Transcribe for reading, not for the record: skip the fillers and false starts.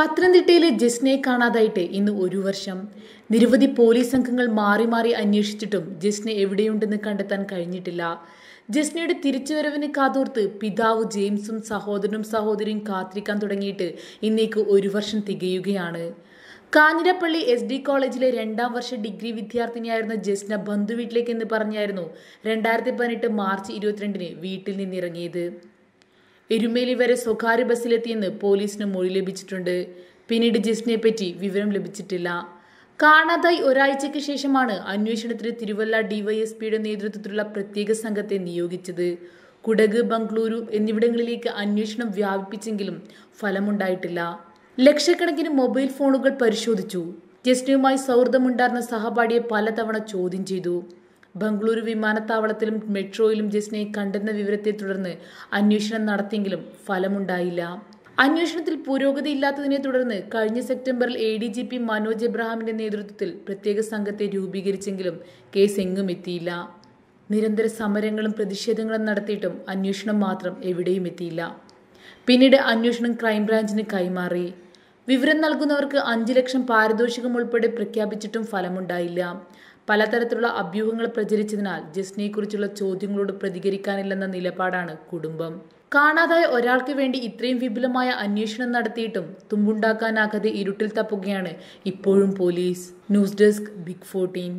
പത്തനംതിട്ടയിലെ ജസ്നയെ കാണാതായിട്ട് ഇന്ന് 1 വർഷം. നിരവധി പോലീസ് സംഘങ്ങൾ മാറി മാറി അന്വേഷിച്ചിട്ടും ജസ്ന എവിടെയുണ്ടെന്ന് കണ്ടെത്താൻ കഴിഞ്ഞിട്ടില്ല. ജസ്നയുടെ തിരിച്ചുവരവിന് കാതോർത്ത് പിതാവ് ജെയിംസും സഹോദരനും സഹോദരിയും കാത്തിരിക്കാൻ തുടങ്ങിയിട്ട് ഇന്നേക്ക് 1 വർഷം തികയുകയാണ്. കാഞ്ഞിരപ്പള്ളി SD കോളേജിലെ 2ാം വർഷ ഡിഗ്രി വിദ്യാർത്ഥിനിയായിരുന്ന ജസ്ന ബന്ധുവീട്ടിലേക്ക് എന്ന് പറഞ്ഞായിരുന്നു 2018 മാർച്ച് 22-ന് വീട്ടിൽ നിന്നിറങ്ങിയത്. എരുമേലി വരെ സ്വകാര്യ ബസ്സിലെത്തിയെന്ന് പോലീസിന് മൊഴി ലഭിച്ചിട്ടുണ്ട്. പിന്നീട് ജസ്നയെ പറ്റി വിവരം ലഭിച്ചിട്ടില്ല. കാണാതായി ഒരാഴ്ചയ്ക്ക് ശേഷമാണ് അന്വേഷണത്തിന് തിരുവല്ല DYSPയുടെ നേതൃത്വത്തിലുള്ള പ്രത്യേക സംഘത്തെ നിയോഗിച്ചത്. കുടക്, ബംഗളൂരു എന്നിവിടങ്ങളിലേക്ക് അന്വേഷണം വ്യാപിപ്പിച്ചെങ്കിലും ഫലമുണ്ടായിട്ടില്ല. ലക്ഷക്കണക്കിന് മൊബൈൽ ഫോണുകൾ പരിശോധിച്ചു. ജസ്നയുമായി സൗഹൃദമുണ്ടായിരുന്ന സഹപാഠിയെ പലതവണ ചോദ്യം ചെയ്തു. ബംഗളൂരു വിമാനത്താവളത്തിലും മെട്രോയിലും ജസ്നയെ കണ്ടെന്ന വിവരത്തെ തുടർന്ന് അന്വേഷണം നടത്തിയെങ്കിലും ഫലമുണ്ടായില്ല. അന്വേഷണത്തിൽ പുരോഗതിയില്ലാത്തതിനെ തുടർന്ന് കഴിഞ്ഞ സെപ്റ്റംബറിൽ ADGP മനോജ് എബ്രഹാമിന്റെ നേതൃത്വത്തിൽ പ്രത്യേക സംഘത്തെ രൂപീകരിച്ചെങ്കിലും കേസ് എങ്ങും എത്തിയില്ല. നിരന്തര സമരങ്ങളും പ്രതിഷേധങ്ങളും നടത്തിയിട്ടും അന്വേഷണം മാത്രം എവിടെയും എത്തിയില്ല. പിന്നീട് അന്വേഷണം ക്രൈംബ്രാഞ്ചിന് കൈമാറി. വിവരം നൽകുന്നവർക്ക് 5 ലക്ഷം പാരിതോഷികം ഉൾപ്പെടെ പ്രഖ്യാപിച്ചിട്ടും ഫലമുണ്ടായില്ല. പലതരത്തിലുള്ള അഭ്യൂഹങ്ങൾ പ്രചരിച്ചതിനാൽ ജസ്നയെക്കുറിച്ചുള്ള ചോദ്യങ്ങളോട് പ്രതികരിക്കാനില്ലെന്ന നിലപാടാണ് കുടുംബം. കാണാതായ ഒരാൾക്ക് വേണ്ടി ഇത്രയും വിപുലമായ അന്വേഷണം നടത്തിയിട്ടും തുമ്പുണ്ടാക്കാനാകാതെ ഇരുട്ടിൽ തപ്പുകയാണ് ഇപ്പോഴും പോലീസ്. News desk, Big 14.